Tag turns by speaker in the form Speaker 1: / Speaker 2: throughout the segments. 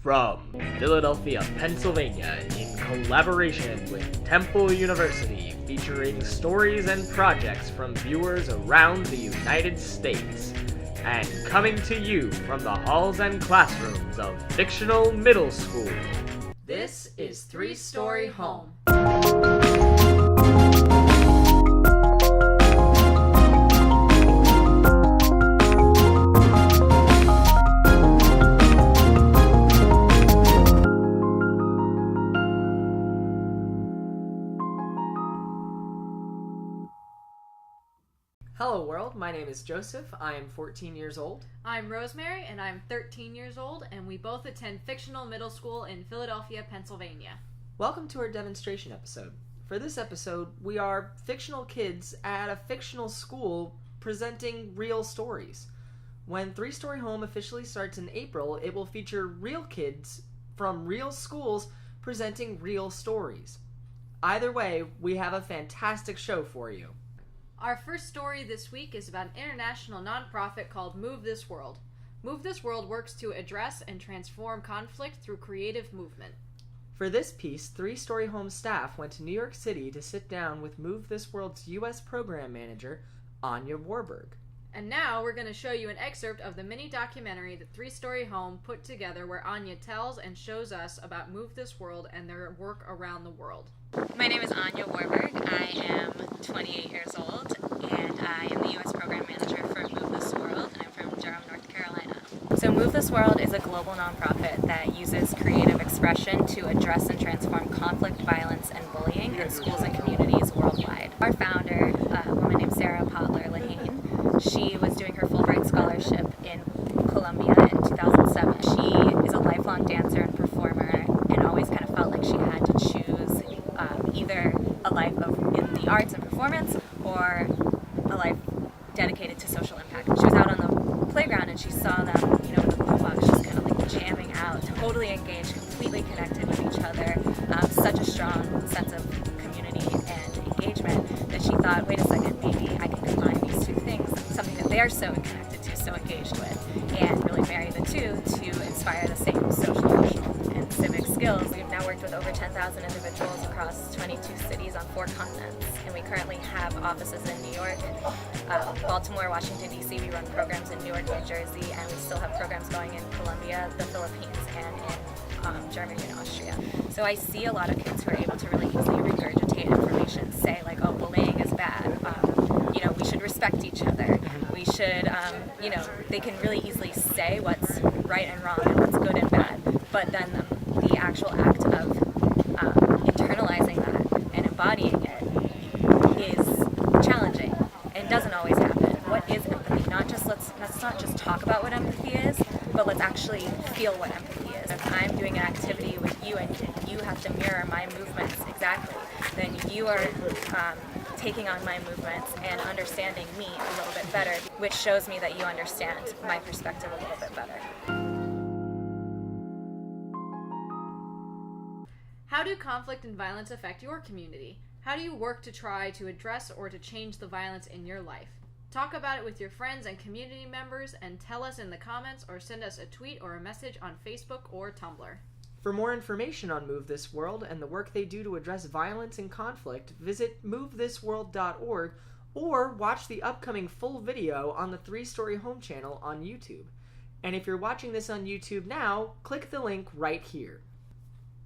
Speaker 1: From Philadelphia, Pennsylvania, in collaboration with Temple University, featuring stories and projects from viewers around the United States, and coming to you from the halls and classrooms of Fictional Middle School.
Speaker 2: This is Three-Story Home.
Speaker 3: Hello world, my name is Joseph, I am 14 years old.
Speaker 2: I'm Rosemary, and I'm 13 years old, and we both attend Fictional Middle School in Philadelphia, Pennsylvania.
Speaker 3: Welcome to our demonstration episode. For this episode, we are fictional kids at a fictional school presenting real stories. When Three-Story Home officially starts in April, it will feature real kids from real schools presenting real stories. Either way, we have a fantastic show for you.
Speaker 2: Our first story this week is about an international nonprofit called Move This World. Move This World works to address and transform conflict through creative movement.
Speaker 3: For this piece, Three-Story Home staff went to New York City to sit down with Move This World's U.S. program manager, Anya Warburg.
Speaker 2: And now we're going to show you an excerpt of the mini documentary that Three-Story Home put together, where Anya tells and shows us about Move This World and their work around the world.
Speaker 4: My name is Anya Warburg. I am 28 years old, and I am the U.S. Program Manager for Move This World, and I'm from Durham, North Carolina. So Move This World is a global nonprofit that uses creative expression to address and transform conflict, violence, and bullying in schools and communities worldwide. Our founder, a woman named Sarah Potler-Lahane, she was doing her Fulbright Scholarship in Columbia in 2007. She is a lifelong dancer and performer, and always kind of felt like she had to choose either a life in the arts and performance or a life dedicated to social impact. She was out on the playground and she saw them, in the blue box, just kind of like jamming out, totally engaged, completely connected with each other, such a strong sense of community and engagement that she thought, wait a second, maybe I can combine these two things, something that they're so connected to, so engaged with, and really marry the two to inspire the same social, emotional, and civic skills. We've now worked with over 10,000 individuals across 22 cities on 4 continents, and we currently have offices in New York, Baltimore, Washington, D.C. We run programs in Newark, New Jersey, and we still have programs going in Colombia, the Philippines, and in Germany and Austria. So I see a lot of kids who are able to really easily regurgitate information, say like, oh, bullying is bad, we should respect each other, we should, they can really easily say what's right and wrong and what's good and bad, but then the actual act of internalizing that and embodying it is challenging and doesn't always happen. What is empathy? Let's not just talk about what empathy is, but let's actually feel what empathy is. If I'm doing an activity with you and you have to mirror my movements exactly, then you are taking on my movements and understanding me a little bit better, which shows me that you understand my perspective a little bit better.
Speaker 2: How do conflict and violence affect your community? How do you work to try to address or to change the violence in your life? Talk about it with your friends and community members, and tell us in the comments or send us a tweet or a message on Facebook or Tumblr.
Speaker 3: For more information on Move This World and the work they do to address violence and conflict, visit movethisworld.org or watch the upcoming full video on the Three-Story Home channel on YouTube. And if you're watching this on YouTube now, click the link right here.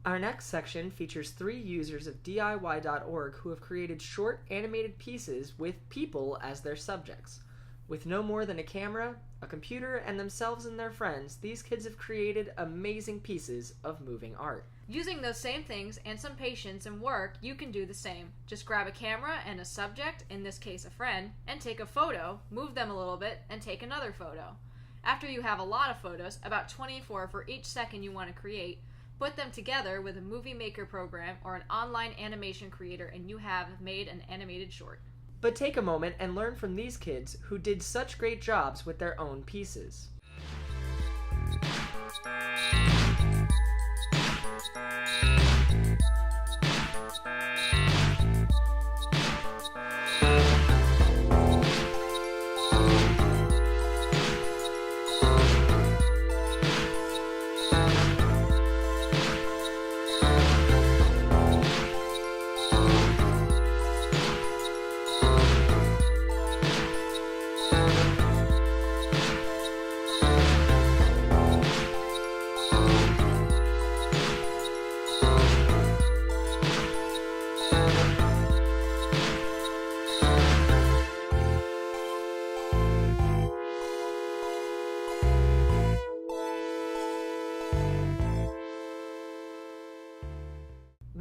Speaker 3: Our next section features 3 users of DIY.org who have created short animated pieces with people as their subjects. With no more than a camera, a computer, and themselves and their friends, these kids have created amazing pieces of moving art.
Speaker 2: Using those same things and some patience and work, you can do the same. Just grab a camera and a subject, in this case a friend, and take a photo, move them a little bit, and take another photo. After you have a lot of photos, about 24 for each second you want to create, put them together with a movie maker program or an online animation creator, and you have made an animated short.
Speaker 3: But take a moment and learn from these kids who did such great jobs with their own pieces.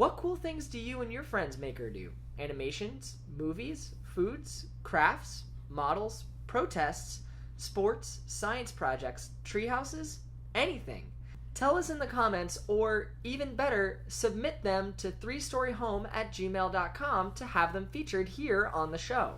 Speaker 3: What cool things do you and your friends make or do? Animations, movies, foods, crafts, models, protests, sports, science projects, treehouses, anything. Tell us in the comments, or even better, submit them to 3storyhome@gmail.com to have them featured here on the show.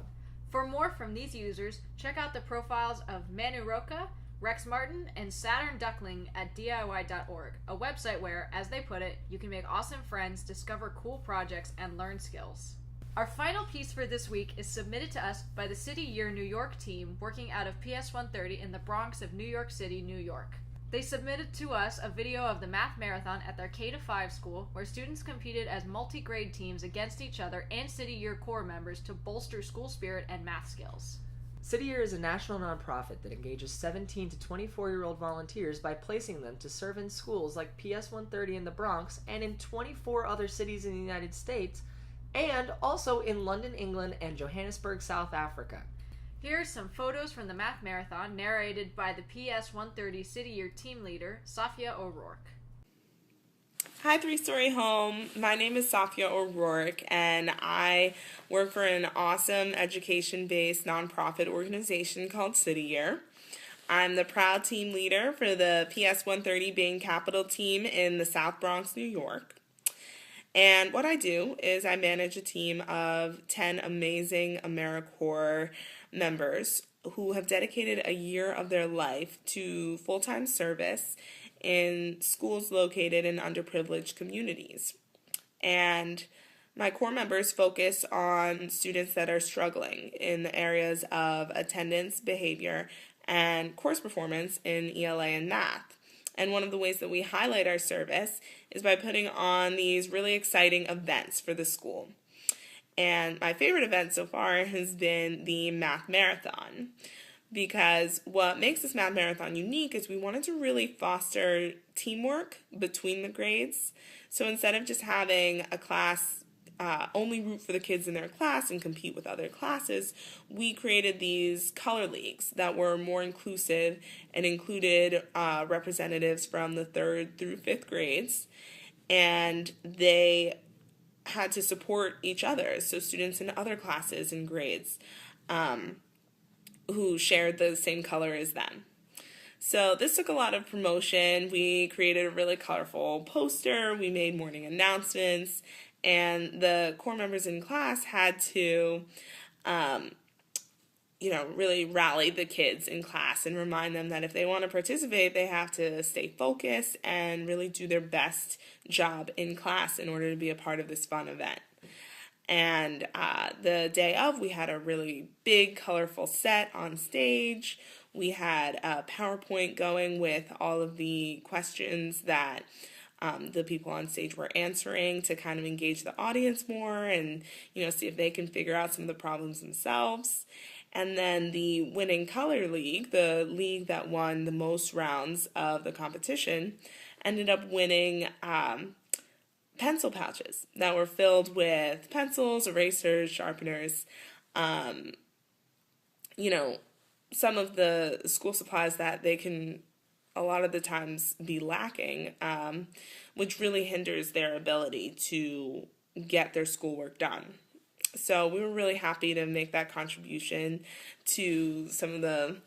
Speaker 2: For more from these users, check out the profiles of Manu Roca, Rex Martin, and Saturn Duckling at DIY.org, a website where, as they put it, you can make awesome friends, discover cool projects, and learn skills. Our final piece for this week is submitted to us by the City Year New York team working out of PS 130 in the Bronx of New York City, New York. They submitted to us a video of the math marathon at their K-5 school, where students competed as multi-grade teams against each other and City Year Corps members to bolster school spirit and math skills.
Speaker 3: City Year is a national nonprofit that engages 17 to 24-year-old volunteers by placing them to serve in schools like PS 130 in the Bronx and in 24 other cities in the United States, and also in London, England, and Johannesburg, South Africa.
Speaker 2: Here are some photos from the math marathon narrated by the PS 130 City Year team leader, Safia O'Rourke.
Speaker 5: Hi, 3-Story Home. My name is Safia O'Rourke, and I work for an awesome education-based nonprofit organization called City Year. I'm the proud team leader for the PS 130 Bain Capital team in the South Bronx, New York. And what I do is I manage a team of 10 amazing AmeriCorps members who have dedicated a year of their life to full-time service in schools located in underprivileged communities. And my core members focus on students that are struggling in the areas of attendance, behavior, and course performance in ELA and math. And one of the ways that we highlight our service is by putting on these really exciting events for the school. And my favorite event so far has been the Math Marathon, because what makes this Math Marathon unique is we wanted to really foster teamwork between the grades. So instead of just having a class only root for the kids in their class and compete with other classes, we created these color leagues that were more inclusive and included representatives from the 3rd through 5th grades, and they had to support each other, so students in other classes and grades who shared the same color as them. So this took a lot of promotion. We created a really colorful poster, we made morning announcements, and the core members in class had to really rally the kids in class and remind them that if they want to participate, they have to stay focused and really do their best job in class in order to be a part of this fun event. And the day of, we had a really big, colorful set on stage. We had a PowerPoint going with all of the questions that the people on stage were answering to kind of engage the audience more and, see if they can figure out some of the problems themselves. And then the winning color league, the league that won the most rounds of the competition, ended up winning pencil pouches that were filled with pencils, erasers, sharpeners, some of the school supplies that they can a lot of the times be lacking, which really hinders their ability to get their schoolwork done. So we were really happy to make that contribution to some of the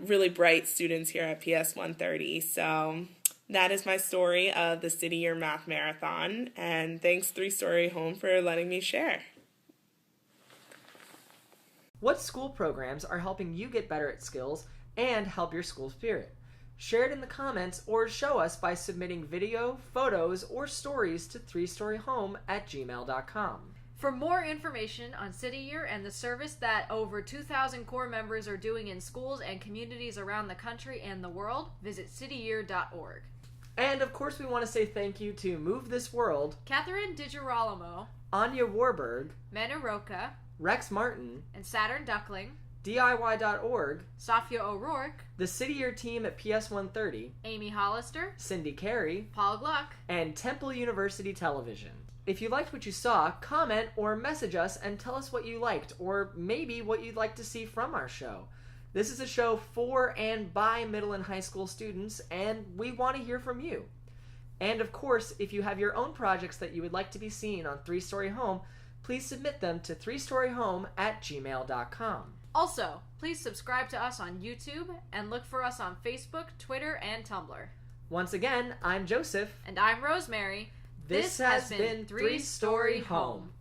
Speaker 5: really bright students here at PS 130. So that is my story of the City Year Math Marathon, and thanks 3-Story Home for letting me share.
Speaker 3: What school programs are helping you get better at skills and help your school spirit? Share it in the comments or show us by submitting video, photos, or stories to 3storyhome@gmail.com.
Speaker 2: For more information on City Year and the service that over 2,000 core members are doing in schools and communities around the country and the world, visit cityyear.org.
Speaker 3: And of course we want to say thank you to Move This World,
Speaker 2: Catherine DiGirolamo,
Speaker 3: Anya Warburg,
Speaker 2: Manu Roca,
Speaker 3: Rex Martin,
Speaker 2: and Saturn Duckling,
Speaker 3: DIY.org,
Speaker 2: Safia O'Rourke,
Speaker 3: the City Year team at PS 130,
Speaker 2: Amy Hollister,
Speaker 3: Cindy Carey,
Speaker 2: Paul Gluck,
Speaker 3: and Temple University Television. If you liked what you saw, comment or message us and tell us what you liked, or maybe what you'd like to see from our show. This is a show for and by middle and high school students, and we want to hear from you. And of course, if you have your own projects that you would like to be seen on 3-Story Home, please submit them to 3storyhome@gmail.com.
Speaker 2: Also, please subscribe to us on YouTube and look for us on Facebook, Twitter, and Tumblr.
Speaker 3: Once again, I'm Joseph.
Speaker 2: And I'm Rosemary.
Speaker 3: This has been 3-Story Home.